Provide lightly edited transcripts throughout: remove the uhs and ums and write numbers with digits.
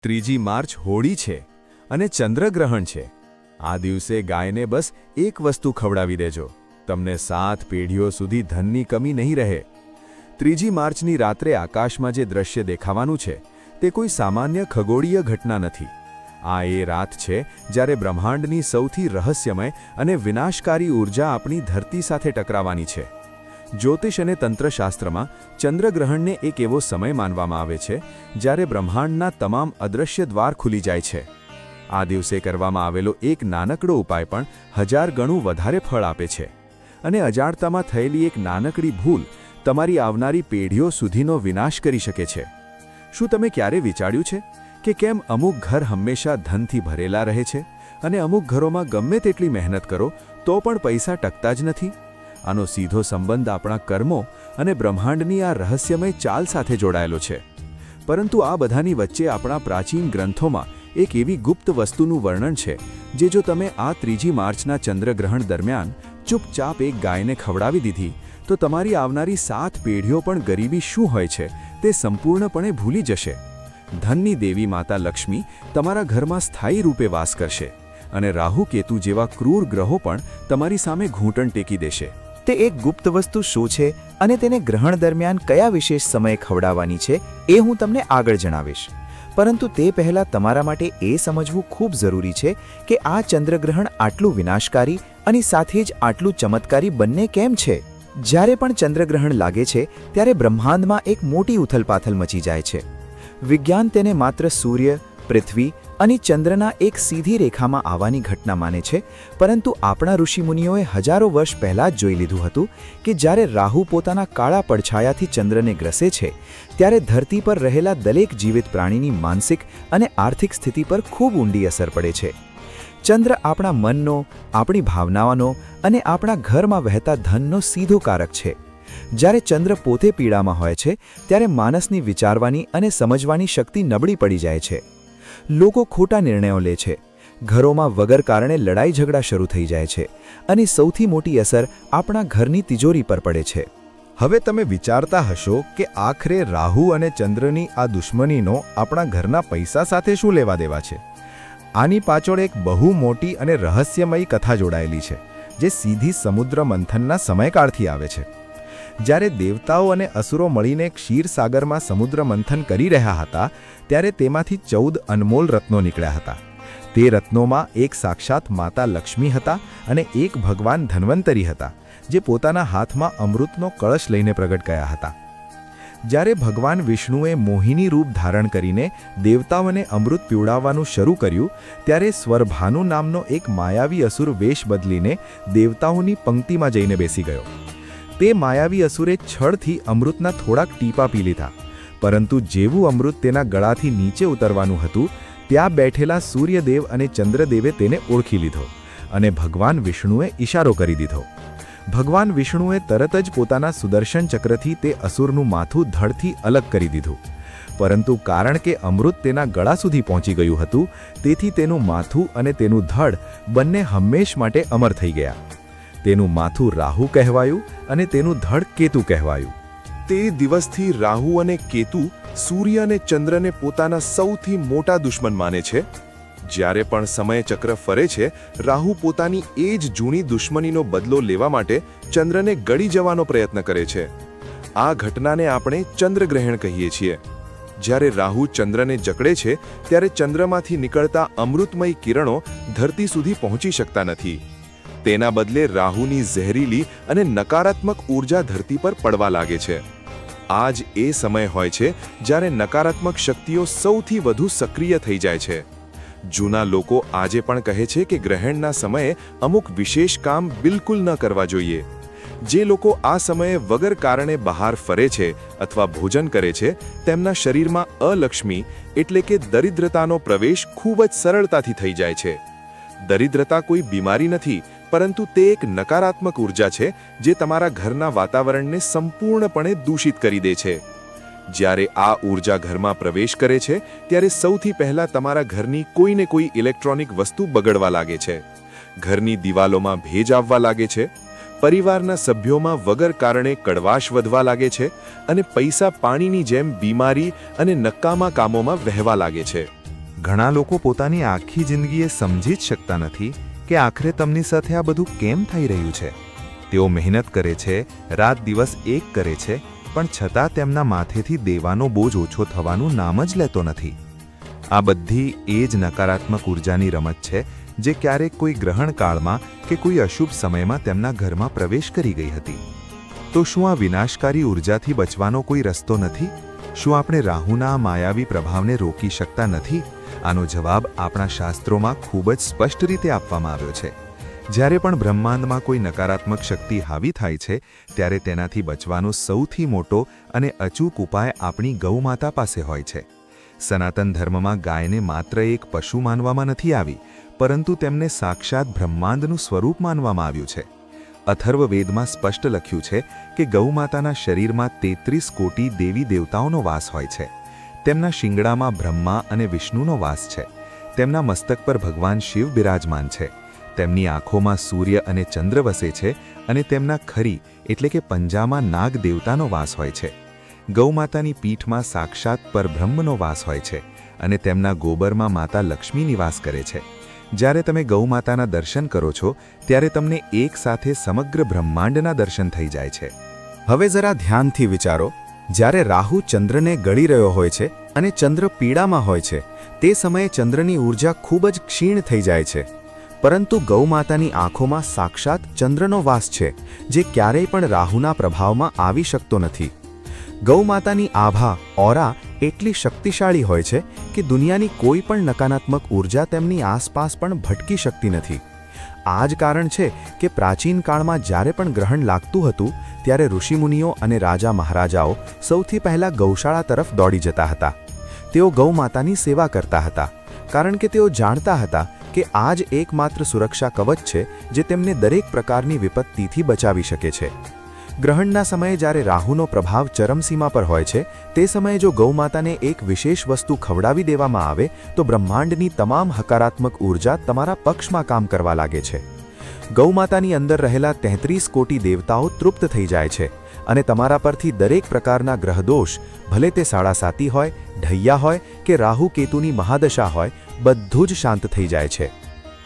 3જી March Holi છે અને ચંદ્રગ્રહણ છે। આ દિવસે ગાયને બસ એક વસ્તુ ખવડાવી દેજો, તમને 7 પેઢીઓ સુધી ધનની કમી નહીં રહે। 3જી માર્ચની રાત્રે આકાશમાં જે દ્રશ્ય દેખાવાનું છે તે કોઈ સામાન્ય ખગોળીય ઘટના નથી। આ એ રાત છે જ્યારે બ્રહ્માંડની સૌથી રહસ્યમય અને વિનાશકારી ઊર્જા આપણી ધરતી સાથે ટકરાવાની છે। જ્યોતિષ અને તંત્રશાસ્ત્રમાં ચંદ્રગ્રહણને એક એવો સમય માનવામાં આવે છે જ્યારે બ્રહ્માંડના તમામ અદૃશ્ય દ્વાર ખુલી જાય છે। આ દિવસે કરવામાં આવેલો એક નાનકડો ઉપાય પણ 1000 ગણું વધારે ફળ આપે છે અને અજાણતામાં થયેલી એક નાનકડી ભૂલ તમારી આવનારી પેઢીઓ સુધીનો વિનાશ કરી શકે છે। શું તમે ક્યારે વિચાર્યું છે કે કેમ અમુક ઘર હંમેશા ધનથી ભરેલા રહે છે અને અમુક ઘરોમાં ગમે તેટલી મહેનત કરો તો પણ પૈસા ટકતા જ નથી? આનો સીધો સંબંધ આપણા કર્મો અને બ્રહ્માંડની આ રહસ્યમય ચાલ સાથે જોડાયેલો છે। પરંતુ આ બધાની વચ્ચે આપણા પ્રાચીન ગ્રંથોમાં એક એવી ગુપ્ત વસ્તુનું વર્ણન છે જે જો તમે આ 3જી માર્ચના ચંદ્રગ્રહણ દરમિયાન ચૂપચાપ એક ગાયને ખવડાવી દીધી તો તમારી આવનારી 7 પેઢીઓ પણ ગરીબી શું હોય છે તે સંપૂર્ણપણે ભૂલી જશે। ધનની દેવી માતા લક્ષ્મી તમારા ઘરમાં સ્થાયી રૂપે વાસ કરશે અને રાહુ કેતુ જેવા ક્રૂર ગ્રહો પણ તમારી સામે ઘૂંટણ ટેકી દેશે। તે એક ગુપ્ત વસ્તુ શું છે અને તેને ગ્રહણ દરમિયાન કયા વિશેષ સમયે ખવડાવવાની છે એ હું તમને આગળ જણાવીશ। પરંતુ તે પહેલાં તમારા માટે એ સમજવું ખૂબ જરૂરી છે કે આ ચંદ્રગ્રહણ આટલું વિનાશકારી અને સાથે જ આટલું ચમત્કારી બંને કેમ છે। જ્યારે પણ ચંદ્રગ્રહણ લાગે છે ત્યારે બ્રહ્માંડમાં એક મોટી ઉથલપાથલ મચી જાય છે। વિજ્ઞાન તેને માત્ર સૂર્ય, પૃથ્વી અને ચંદ્રના એક સીધી રેખામાં આવવાની ઘટના માને છે, પરંતુ આપણા ઋષિમુનિઓએ હજારો વર્ષ પહેલાં જ જોઈ લીધું હતું કે જ્યારે રાહુ પોતાના કાળા પડછાયાથી ચંદ્રને ગ્રસે છે ત્યારે ધરતી પર રહેલા દરેક જીવિત પ્રાણીની માનસિક અને આર્થિક સ્થિતિ પર ખૂબ ઊંડી અસર પડે છે। ચંદ્ર આપણા મનનો, આપણી ભાવનાઓનો અને આપણા ઘરમાં વહેતા ધનનો સીધો કારક છે। જ્યારે ચંદ્ર પોતે પીડામાં હોય છે ત્યારે માણસની વિચારવાની અને સમજવાની શક્તિ નબળી પડી જાય છે। લોકો ખોટા નિર્ણયો લે છે, ઘરોમાં વગર કારણે લડાઈ ઝઘડા શરૂ થઈ જાય છે અને સૌથી મોટી અસર આપણા ઘરની તિજોરી પર પડે છે। હવે તમે વિચારતા હશો કે આખરે રાહુ અને ચંદ્રની આ દુશ્મનીનો આપણા ઘરના પૈસા સાથે શું લેવા દેવા છે? આની પાછળ એક બહુ મોટી અને રહસ્યમયી કથા જોડાયેલી છે જે સીધી સમુદ્ર મંથનના સમયકાળથી આવે છે। જ્યારે દેવતાઓ અને અસુરો મળીને ક્ષીરસાગરમાં સમુદ્ર મંથન કરી રહ્યા હતા ત્યારે તેમાંથી 14 અનમોલ રત્નો નીકળ્યા હતા। તે રત્નોમાં એક સાક્ષાત માતા લક્ષ્મી હતા અને એક ભગવાન ધન્વંતરી હતા જે પોતાના હાથમાં અમૃતનો કળશ લઈને પ્રગટ ગયા હતા। જ્યારે ભગવાન વિષ્ણુએ મોહિની રૂપ ધારણ કરીને દેવતાઓને અમૃત પીવડાવવાનું શરૂ કર્યું ત્યારે સ્વરભાનુ નામનો એક માયાવી અસુર વેશ બદલીને દેવતાઓની પંક્તિમાં જઈને બેસી ગયો। તે માયાવી અસુરે છળથી અમૃતના થોડાક ટીપા પી લીધા, પરંતુ જેવું અમૃત તેના ગળાથી નીચે ઉતરવાનું હતું ત્યાં બેઠેલા સૂર્યદેવ અને ચંદ્રદેવે તેને ઓળખી લીધો અને ભગવાન વિષ્ણુએ ઇશારો કરી દીધો। ભગવાન વિષ્ણુએ તરત જ પોતાના સુદર્શન ચક્રથી તે અસુરનું માથું ધડથી અલગ કરી દીધું, પરંતુ કારણ કે અમૃત તેના ગળા સુધી પહોંચી ગયું હતું તેથી તેનું માથું અને તેનું ધડ બંને હંમેશ માટે અમર થઈ ગયા। તેનું માથું રાહુ કહેવાયું અને તેનું ધડ કેતુ કહેવાયું। તે દિવસથી રાહુ અને કેતુ સૂર્ય અને ચંદ્રને પોતાના સૌથી મોટા દુશ્મન માને છે। જ્યારે પણ સમયચક્ર ફરે છે રાહુ પોતાની એ જ જૂની દુશ્મનીનો બદલો લેવા માટે ચંદ્રને ગળી જવાનો પ્રયત્ન કરે છે। આ ઘટનાને આપણે ચંદ્રગ્રહણ કહીએ છીએ। જ્યારે રાહુ ચંદ્રને જકડે છે ત્યારે ચંદ્રમાંથી નીકળતા અમૃતમય કિરણો ધરતી સુધી પહોંચી શકતા નથી। તેના બદલે રાહુની ઝેરીલી અને નકારાત્મક ઊર્જા ધરતી પર પડવા લાગે છે। આ જ એ સમય હોય છે જ્યારે નકારાત્મક શક્તિઓ સૌથી વધુ સક્રિય થઈ જાય છે। જૂના લોકો આજે પણ કહે છે કે ગ્રહણના સમયે અમુક વિશેષ કામ બિલકુલ ન કરવા જોઈએ। જે લોકો આ સમયે વગર કારણે બહાર ફરે છે અથવા ભોજન કરે છે તેમના શરીરમાં અલક્ષ્મી એટલે કે દરિદ્રતાનો પ્રવેશ ખૂબ જ સરળતાથી થઈ જાય છે। દરિદ્રતા કોઈ બીમારી નથી, પરંતુ તે એક નકારાત્મક ઊર્જા છે જે તમારા ઘરના વાતાવરણને સંપૂર્ણપણે દૂષિત કરી દે છે। જ્યારે આ ઊર્જા ઘરમાં પ્રવેશ કરે છે ત્યારે સૌથી પહેલા તમારા ઘરની કોઈને કોઈ ઇલેક્ટ્રોનિક વસ્તુ બગડવા લાગે છે, ઘરની દિવાલોમાં ભેજ આવવા લાગે છે, પરિવારના સભ્યોમાં વગર કારણે કડવાશ વધવા લાગે છે અને પૈસા પાણીની જેમ બીમારી અને નકામા કામોમાં વહેવા લાગે છે। ઘણા લોકો પોતાની આખી જિંદગી એ સમજી જ શકતા નથી કે આખરે તેમની સાથે આ બધું કેમ થઈ રહ્યું છે. તેઓ મહેનત કરે છે, રાત દિવસ એક કરે છે, પણ છતાં તેમના માથેથી દેવાનો બોજ ઓછો થવાનું નામ જ લેતો નથી. આ બધી એ જ નકારાત્મક ઉર્જાની રમત છે જે ક્યારેક કોઈ ગ્રહણ કાળમાં કે કોઈ અશુભ સમયમાં તેમના ઘરમાં પ્રવેશ કરી ગઈ હતી. તો શું આ વિનાશકારી ઉર્જાથી બચવાનો કોઈ રસ્તો નથી? શું આપણે રાહુના આ માયાવી પ્રભાવને રોકી શકતા નથી? આનો જવાબ આપણા શાસ્ત્રોમાં ખૂબ જ સ્પષ્ટ રીતે આપવામાં આવ્યો છે. જ્યારે પણ બ્રહ્માંડમાં કોઈ નકારાત્મક શક્તિ હાવી થાય છે, ત્યારે તેનાથી બચવાનો સૌથી મોટો અને અચૂક ઉપાય આપણી ગૌમાતા પાસે હોય છે. સનાતન ધર્મમાં ગાયને માત્ર એક પશુ માનવામાં નથી આવી, પરંતુ તેમને સાક્ષાત બ્રહ્માંડનું સ્વરૂપ માનવામાં આવ્યું છે. અથર્વવેદમાં સ્પષ્ટ લખ્યું છે કે ગૌમાતાના શરીરમાં 33 કોટી દેવી દેવતાઓનો વાસ હોય છે. તેમના શિંગડામાં બ્રહ્મા અને વિષ્ણુનો વાસ છે. તેમના મસ્તક પર ભગવાન શિવ બિરાજમાન છે. તેમની આંખોમાં સૂર્ય અને ચંદ્ર વસે છે અને તેમના ખરી એટલે કે પંજામાં નાગ દેવતાનો વાસ હોય છે. ગૌમાતાની પીઠમાં સાક્ષાત પરબ્રહ્મનો વાસ હોય છે અને તેમના ગોબરમાં માતા લક્ષ્મી નિવાસ કરે છે. જ્યારે તમે ગૌમાતાના દર્શન કરો છો ત્યારે તમને એક સાથે સમગ્ર બ્રહ્માંડના દર્શન થઈ જાય છે. હવે જરા ધ્યાનથી વિચારો, જ્યારે રાહુ ચંદ્રને ગળી રહ્યો હોય છે અને ચંદ્ર પીડામાં હોય છે, તે સમયે ચંદ્રની ઊર્જા ખૂબ જ ક્ષીણ થઈ જાય છે. પરંતુ ગૌમાતાની આંખોમાં સાક્ષાત ચંદ્રનો વાસ છે, જે ક્યારેય પણ રાહુના પ્રભાવમાં આવી શકતો નથી. ગૌમાતાની આભા ઓરા એટલી શક્તિશાળી હોય છે કે દુનિયાની કોઈ પણ નકારાત્મક ઊર્જા તેમની આસપાસ પણ ભટકી શકતી નથી. આ જ કારણ છે કે પ્રાચીન કાળમાં જ્યારે પણ ગ્રહણ લાગતું હતું, ત્યારે ઋષિમુનિઓ અને રાજા મહારાજાઓ સૌથી પહેલા ગૌશાળા તરફ દોડી જતા હતા. તેઓ ગૌમાતાની સેવા કરતા હતા, કારણ કે તેઓ જાણતા હતા કે આ જ એકમાત્ર સુરક્ષા કવચ છે જે તેમને દરેક પ્રકારની વિપત્તિથી બચાવી શકે છે. ગ્રહણના સમયે જ્યારે રાહુનો પ્રભાવ ચરમસીમા પર હોય છે, તે સમયે જો ગૌમાતાને એક વિશેષ વસ્તુ ખવડાવી દેવામાં આવે તો બ્રહ્માંડની તમામ હકારાત્મક ઊર્જા તમારા પક્ષમાં કામ કરવા લાગે છે. ગૌમાતાની અંદર રહેલા 33 કોટી દેવતાઓ તૃપ્ત થઈ જાય છે અને તમારા પરથી દરેક પ્રકારના ગ્રહદોષ, ભલે તે સાડાસાતી હોય, ઢૈયા હોય કે રાહુ કેતુની મહાદશા હોય, બધું જ શાંત થઈ જાય છે.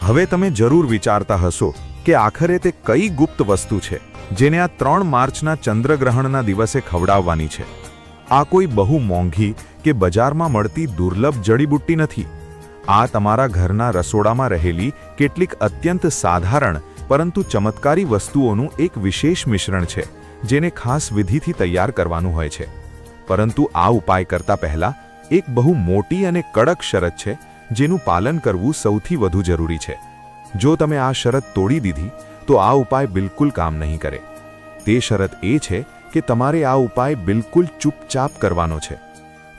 હવે તમે જરૂર વિચારતા હશો કે આખરે તે કઈ ગુપ્ત વસ્તુ છે જેને આ 3 માર્ચના ચંદ્રગ્રહણના દિવસે ખવડાવવાની છે. આ કોઈ બહુ મોંઘી કે બજારમાં મળતી દુર્લભ જડીબુટ્ટી નથી. આ તમારા ઘરના રસોડામાં રહેલી કેટલીક અત્યંત સાધારણ પરંતુ ચમત્કારી વસ્તુઓનું એક વિશેષ મિશ્રણ છે, જેને ખાસ વિધિથી તૈયાર કરવાનું હોય છે. પરંતુ આ ઉપાય કરતા પહેલા એક બહુ મોટી અને કડક શરત છે, જેનું પાલન કરવું સૌથી વધુ જરૂરી છે. જો તમે આ શરત તોડી દીધી તો આ ઉપાય બિલકુલ કામ નહીં કરે. તે શરત એ છે કે તમારે આ ઉપાય બિલકુલ ચૂપચાપ કરવાનો છે.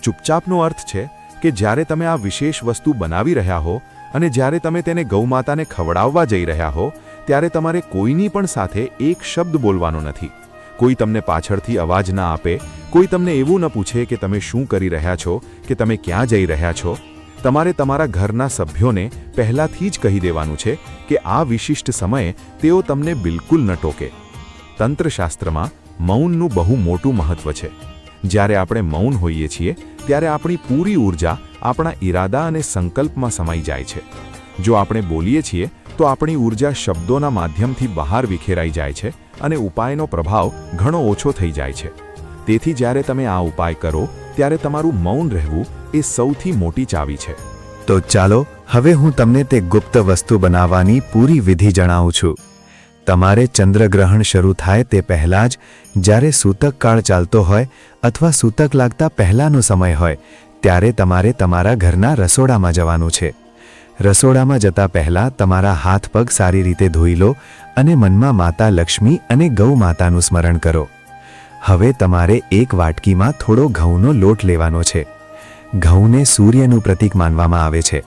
ચૂપચાપનો અર્થ છે કે જ્યારે તમે આ વિશેષ વસ્તુ બનાવી રહ્યા હો અને જ્યારે તમે તેને ગૌમાતાને ખવડાવવા જઈ રહ્યા હો, ત્યારે તમારે કોઈની પણ સાથે એક શબ્દ બોલવાનો નથી. કોઈ તમને પાછળથી અવાજ ના આપે, કોઈ તમને એવું ન પૂછે કે તમે શું કરી રહ્યા છો કે તમે ક્યાં જઈ રહ્યા છો. તમારે તમારા ઘરના સભ્યોને પહેલાથી જ કહી દેવાનું છે કે આ વિશિષ્ટ સમયે તેઓ તમને બિલકુલ ન ટોકે. તંત્રશાસ્ત્રમાં મૌનનું બહુ મોટું મહત્વ છે. જ્યારે આપણે મૌન હોઈએ છીએ ત્યારે આપણી પૂરી ઊર્જા આપણા ઈરાદા અને સંકલ્પમાં સમાઈ જાય છે. જો આપણે બોલીએ છીએ તો આપણી ઊર્જા શબ્દોના માધ્યમથી બહાર વિખેરાઈ જાય છે અને ઉપાયનો પ્રભાવ ઘણો ઓછો થઈ જાય છે. તેથી જ્યારે તમે આ ઉપાય કરો ત્યારે તમારું મૌન રહેવું એ સૌથી મોટી ચાવી છે. તો ચાલો હવે હું તમને તે ગુપ્ત વસ્તુ બનાવવાની પૂરી વિધિ જણાવું છું. તમારે ચંદ્રગ્રહણ શરૂ થાય તે પહેલાં જ, જ્યારે સૂતક કાળ ચાલતો હોય અથવા સૂતક લાગતા પહેલાંનો સમય હોય, ત્યારે તમારે તમારા ઘરના રસોડામાં જવાનું છે. રસોડામાં જતા પહેલાં તમારા હાથ પગ સારી રીતે ધોઈ લો અને મનમાં માતા લક્ષ્મી અને ગૌ માતાનું સ્મરણ કરો. હવે તમારે એક વાટકીમાં થોડો ઘઉંનો લોટ લેવાનો છે. ઘઉંને સૂર્યનું પ્રતીક માનવામાં આવે છે.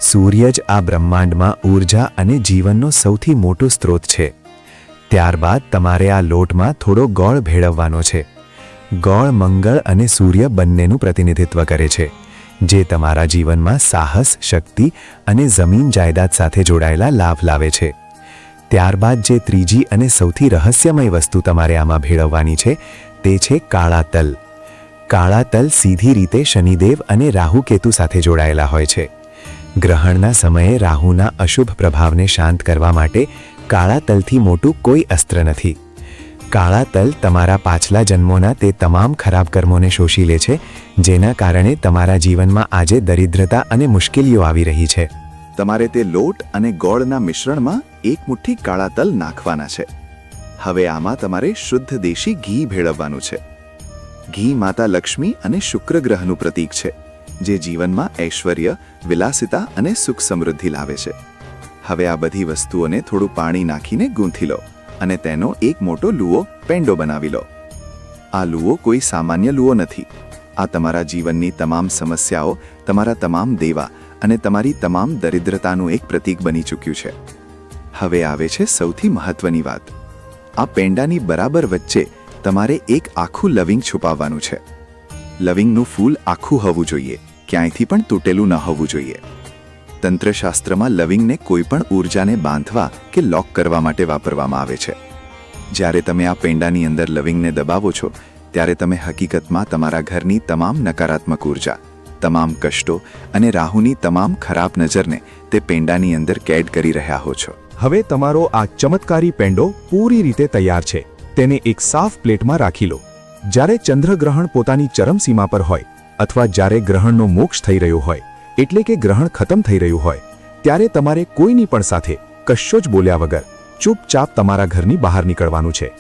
સૂર્ય જ આ બ્રહ્માંડમાં ઊર્જા અને જીવનનો સૌથી મોટો સ્ત્રોત છે. ત્યારબાદ તમારે આ લોટમાં થોડો ગોળ ભેળવવાનો છે. ગોળ મંગળ અને સૂર્ય બંનેનું પ્રતિનિધિત્વ કરે છે, જે તમારા જીવનમાં સાહસ, શક્તિ અને જમીન જાયદાદ સાથે જોડાયેલા લાભ લાવે છે. ત્યારબાદ જે ત્રીજી અને સૌથી રહસ્યમય વસ્તુ તમારે આમાં ભેળવવાની છે તે છે કાળા તલ. કાળા તલ સીધી રીતે શનિદેવ અને રાહુ કેતુ સાથે જોડાયેલા હોય છે. ગ્રહણના સમયે રાહુના અશુભ પ્રભાવને શાંત કરવા માટે કાળા તલથી મોટું કોઈ અસ્ત્ર નથી. કાળા તલ તમારા પાછલા જન્મોના તે તમામ ખરાબ કર્મોને શોષી લે છે, જેના કારણે તમારા જીવનમાં આજે દરિદ્રતા અને મુશ્કેલીઓ આવી રહી છે. તમારે તે લોટ અને ગોળના મિશ્રણમાં એક મુઠ્ઠી કાળા તલ નાખવાના છે. હવે આમાં તમારે શુદ્ધ દેશી ઘી ભેળવવાનું છે. ઘી માતા લક્ષ્મી અને શુક્ર ગ્રહનું પ્રતીક છે, જે જીવનમાં ઐશ્વર્ય, વિલાસિતા અને સુખ સમૃદ્ધિ લાવે છે. હવે આ બધી વસ્તુઓને થોડું પાણી નાખીને ગૂંથી લો અને તેનો એક મોટો લુઓ પેંડો બનાવી લો. આ લુઓ કોઈ સામાન્ય લુઓ નથી. આ તમારા જીવનની તમામ સમસ્યાઓ, તમારા તમામ દેવા અને તમારી તમામ દરિદ્રતાનું એક પ્રતીક બની ચૂક્યું છે. હવે આવે છે સૌથી મહત્વની વાત. આ પેંડાની બરાબર વચ્ચે તમારે એક આખું લવિંગ છુપાવવાનું છે. લવિંગનું ફૂલ આખું હોવું જોઈએ, ક્યાંયથી પણ તૂટેલું ન હોવું જોઈએ. તંત્રશાસ્ત્રમાં લવિંગને કોઈ પણ ઊર્જાને બાંધવા કે લોક કરવા માટે વાપરવામાં આવે છે. જ્યારે તમે આ પેંડાની અંદર લવિંગને દબાવો છો, ત્યારે તમે હકીકતમાં તમારા ઘરની તમામ નકારાત્મક ઊર્જા, તમામ કષ્ટો અને રાહુની તમામ ખરાબ નજરને તે પેંડાની અંદર કેદ કરી રહ્યા હો છો. હવે તમારો આ ચમત્કારી પેંડો પૂરી રીતે તૈયાર છે. તેને એક સાફ પ્લેટમાં રાખી લો. જ્યારે ચંદ્રગ્રહણ પોતાની ચરમસીમા પર હોય અથવા જ્યારે ગ્રહણનો મોક્ષ થઈ રહ્યો હોય, એટલે કે ગ્રહણ ખતમ થઈ રહ્યું હોય, ત્યારે તમારે કોઈની પણ સાથે કશો જ બોલ્યા વગર ચૂપચાપ તમારા ઘરની બહાર નીકળવાનું છે.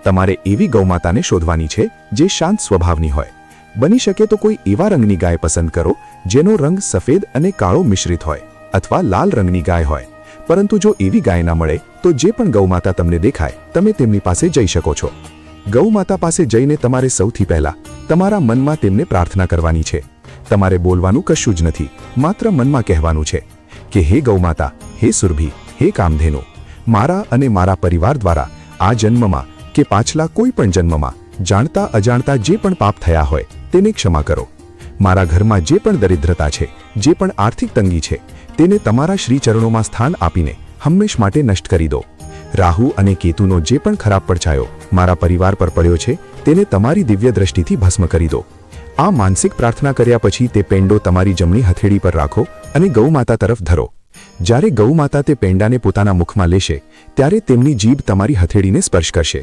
તમારે એવી ગૌમાતાને શોધવાની છે જે શાંત સ્વભાવની હોય. બની શકે તો કોઈ એવા રંગની ગાય પસંદ કરો જેનો રંગ સફેદ અને કાળો મિશ્રિત હોય, અથવા લાલ રંગની ગાય હોય. પરંતુ જો એવી ગાય ના મળે તો જે પણ ગૌમાતા તમને દેખાય, તમે તેમની પાસે જઈ શકો છો. ગૌમાતા પાસે જઈને તમારે સૌથી પહેલા તમારા મનમાં તેમને પ્રાર્થના કરવાની છે. તમારે બોલવાનું કશું જ નથી, માત્ર મનમાં કહેવાનું છે કે હે ગૌમાતા, હે સુરભી, હે કામધેનુ, મારા અને મારા પરિવાર દ્વારા આ જન્મમાં કે પાછલા કોઈ પણ જન્મમાં જાણતા અજાણતા જે પણ પાપ થયા હોય તેને ક્ષમા કરો. મારા ઘરમાં જે પણ દરિદ્રતા છે, જે પણ આર્થિક તંગી છે, તેને તમારા શ્રી ચરણોમાં સ્થાન આપીને હંમેશ માટે નષ્ટ કરી દો. રાહુ અને કેતુનો જે પણ ખરાબ પડછાયો મારા પરિવાર પર પડ્યો છે, તેને તમારી દિવ્ય દ્રષ્ટિથી ભસ્મ કરી દો. આ માનસિક પ્રાર્થના કર્યા પછી તે પેંડો તમારી જમણી હથેળી પર રાખો અને ગૌમાતા તરફ ધરો. જ્યારે ગૌમાતા તે પેંડાને પોતાના મુખમાં લેશે, ત્યારે તેમની જીભ તમારી હથેળીને સ્પર્શ કરશે.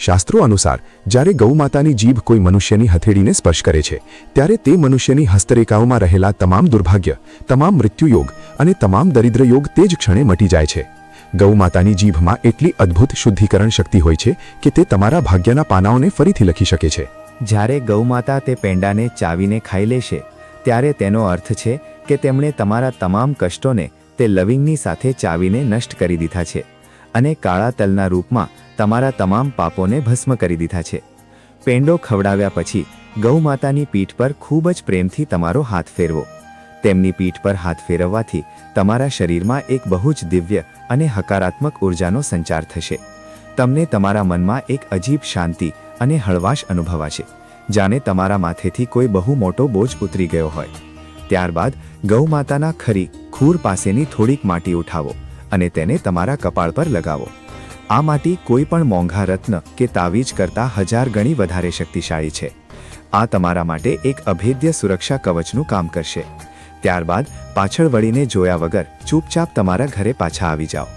શાસ્ત્રો અનુસાર જ્યારે ગૌમાતાની જીભ કોઈ મનુષ્યની હથેળીને સ્પર્શ કરે છે, ત્યારે તે મનુષ્યની હસ્તરેખાઓમાં રહેલા તમામ દુર્ભાગ્ય, તમામ મૃત્યુયોગ અને તમામ દરિદ્ર યોગ તે જ ક્ષણે મટી જાય છે. ગૌમાતાની જીભમાં એટલી અદ્ભુત શુદ્ધિકરણ શક્તિ હોય છે કે તે તમારા ભાગ્યના પાનાઓને ફરીથી લખી શકે છે. જ્યારે ગૌમાતા તે પેંડાને ચાવીને ખાઈ લેશે, ત્યારે તેનો અર્થ છે કે તેમણે તમારા તમામ કષ્ટોને તે લવિંગની સાથે ચાવીને નષ્ટ કરી દીધા છે અને કાળા તલના રૂપમાં તમારા તમામ પાપોને ભસ્મ કરી દીધા છે. પેંડો ખવડાવ્યા પછી ગૌમાતાની પીઠ પર ખૂબ જ પ્રેમથી તમારો હાથ ફેરવો. તેમની પીઠ પર હાથ ફેરવવાથી તમારા શરીરમાં એક બહુ જ દિવ્ય અને હકારાત્મક ઊર્જાનો સંચાર થશે. તમને તમારા મનમાં એક અજીબ શાંતિ અને હળવાશ અનુભવાશે, જાણે તમારા માથેથી કોઈ બહુ મોટો બોજ ઉતરી ગયો હોય. ત્યારબાદ ગૌમાતાના ખરી ખૂર પાસેની થોડીક માટી ઉઠાવો અને તેને તમારા કપાળ પર લગાવો. આ માટી કોઈ પણ મોંઘા રત્ન કે તાવીજ કરતાં 1000 ગણી વધારે શક્તિશાળી છે. આ તમારા માટે એક અભેદ્ય સુરક્ષા કવચનું કામ કરશે. ત્યારબાદ પાછળ વળીને જોયા વગર ચૂપચાપ તમારા ઘરે પાછા આવી જાઓ.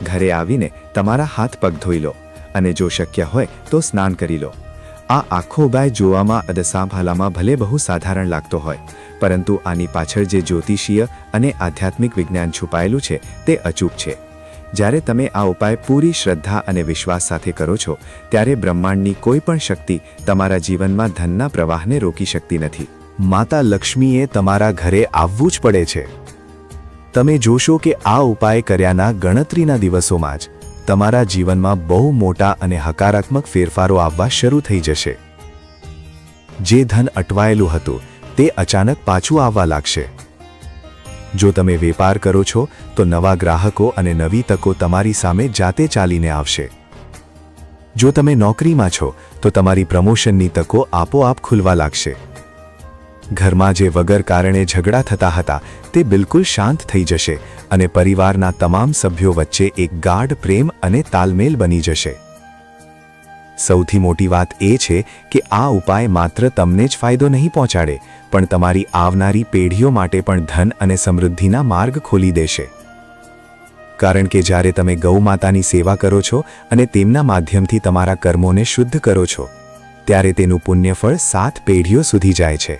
ઘરે આવીને તમારા હાથ પગ ધોઈ લો અને જો શક્ય હોય તો સ્નાન કરી લો. આ આખો ઉપાય જોવામાં અદસાભાલામાં ભલે બહુ સાધારણ લાગતો હોય, પરંતુ આની પાછળ જે જ્યોતિષીય અને આધ્યાત્મિક વિજ્ઞાન છુપાયેલું છે તે અચૂક છે. જ્યારે તમે આ ઉપાય પૂરી શ્રદ્ધા અને વિશ્વાસ સાથે કરો છો, ત્યારે બ્રહ્માંડની કોઈ પણ શક્તિ તમારા જીવનમાં ધનના પ્રવાહને રોકી શકતી નથી. માતા લક્ષ્મીએ તમારા ઘરે આવવું જ પડે છે. તમે જોશો કે આ ઉપાય કર્યાના ગણતરીના દિવસોમાં જ તમારા જીવનમાં બહુ મોટા અને હકારાત્મક ફેરફારો આવવા શરૂ થઈ જશે. જે ધન અટવાયેલું હતું તે અચાનક પાછું આવવા લાગશે. જો તમે વેપાર કરો છો તો નવા ગ્રાહકો અને નવી તકો તમારી સામે જાતે ચાલીને આવશે. જો તમે નોકરીમાં છો તો તમારી પ્રમોશનની તકો આપોઆપ ખુલવા લાગશે. ઘરમાં જે વગર કારણે ઝઘડા થતા હતા તે બિલકુલ શાંત થઈ જશે અને પરિવારના તમામ સભ્યો વચ્ચે એક ગાઢ પ્રેમ અને તાલમેલ બની જશે. સૌથી મોટી વાત એ છે કે આ ઉપાય માત્ર તમને જ ફાયદો નહીં પહોંચાડે, પણ તમારી આવનારી પેઢીઓ માટે પણ ધન અને સમૃદ્ધિના માર્ગ ખોલી દેશે. કારણ કે જ્યારે તમે ગૌ માતાની સેવા કરો છો અને તેમના માધ્યમથી તમારા કર્મોને શુદ્ધ કરો છો, ત્યારે તેનું પુણ્યફળ 7 પેઢીઓ સુધી જાય છે.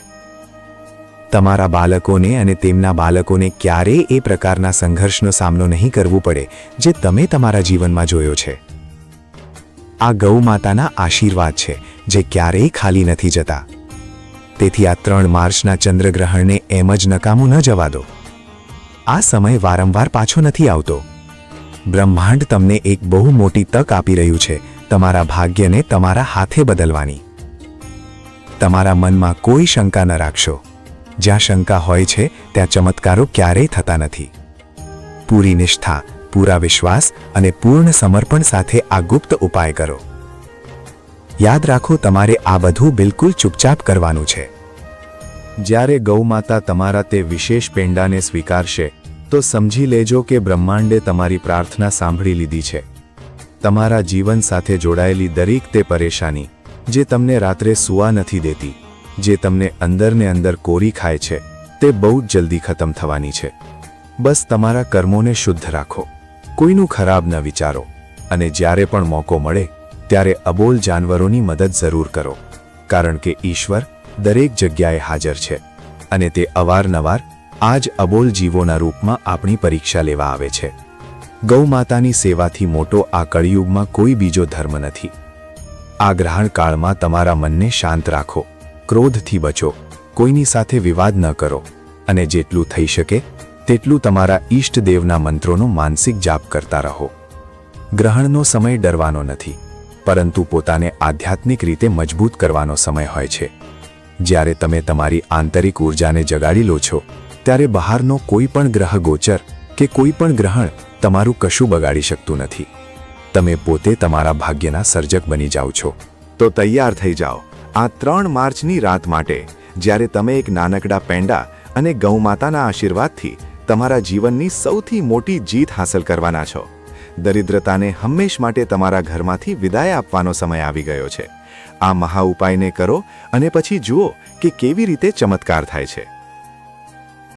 તમારા બાળકોને અને તેમના બાળકોને ક્યારેય એ પ્રકારના સંઘર્ષનો સામનો નહીં કરવો પડે જે તમે તમારા જીવનમાં જોયો છે. આ ગૌ માતાના આશીર્વાદ છે જે ક્યારેય ખાલી નથી જતા. તેથી આ 3 માર્ચના ચંદ્રગ્રહણને એમ જ નકામું ન જવા દો. આ સમય વારંવાર પાછો નથી આવતો. બ્રહ્માંડ તમને એક બહુ મોટી તક આપી રહ્યું છે તમારા ભાગ્યને તમારા હાથે બદલવાની. તમારા મનમાં કોઈ શંકા ન રાખશો. જ્યાં શંકા હોય છે ત્યાં ચમત્કારો ક્યારેય થતા નથી. પૂરી નિષ્ઠા, પૂરા વિશ્વાસ અને પૂર્ણ સમર્પણ સાથે આ ગુપ્ત ઉપાય કરો. યાદ રાખો, તમારે આ બધું બિલકુલ ચૂપચાપ કરવાનું છે. જ્યારે ગૌમાતા તમારા તે વિશેષ પેંડાને સ્વીકારશે તો સમજી લેજો કે બ્રહ્માંડે તમારી પ્રાર્થના સાંભળી લીધી છે. તમારા જીવન સાથે જોડાયેલી દરેક તે પરેશાની જે તમને રાત્રે સૂવા નથી દેતી, જે તમને અંદરને અંદર કોરી ખાય છે, તે બહુ જ જલ્દી ખતમ થવાની છે. બસ તમારા કર્મોને શુદ્ધ રાખો, કોઈનું ખરાબ ન વિચારો, અને જ્યારે પણ મોકો મળે ત્યારે અબોલ જાનવરોની મદદ જરૂર કરો. કારણ કે ઈશ્વર દરેક જગ્યાએ હાજર છે અને તે અવારનવાર આ જ અબોલ જીવોના રૂપમાં આપણી પરીક્ષા લેવા આવે છે. ગૌ માતાની સેવાથી મોટો આ કળિયુગમાં કોઈ બીજો ધર્મ નથી. આ ગ્રહણ કાળમાં તમારા મનને શાંત રાખો, ક્રોધથી બચો, કોઈની સાથે વિવાદ ન કરો, અને જેટલું થઈ શકે તેટલું તમારા ઈષ્ટદેવના મંત્રોનો માનસિક જાપ કરતા રહો. ગ્રહણનો સમય ડરવાનો નથી, પરંતુ પોતાને આધ્યાત્મિક રીતે મજબૂત કરવાનો સમય હોય છે. જ્યારે તમે તમારી આંતરિક ઊર્જાને જગાડી લો છો ત્યારે બહારનો કોઈ પણ ગ્રહ ગોચર કે કોઈ પણ ગ્રહણ તમારું કશું બગાડી શકતું નથી. તમે પોતે તમારા ભાગ્યના સર્જક બની જાઓ છો. તો તૈયાર થઈ જાઓ આ 3 માર્ચની રાત માટે, જ્યારે તમે એક નાનકડા પેંડા અને ગૌમાતાના આશીર્વાદથી તમારા જીવનની સૌથી મોટી જીત હાંસલ કરવાના છો. દરિદ્રતાને હંમેશ માટે તમારા ઘરમાંથી વિદાય આપવાનો સમય આવી ગયો છે. આ મહા ઉપાયને કરો અને પછી જુઓ કે કેવી રીતે ચમત્કાર થાય છે.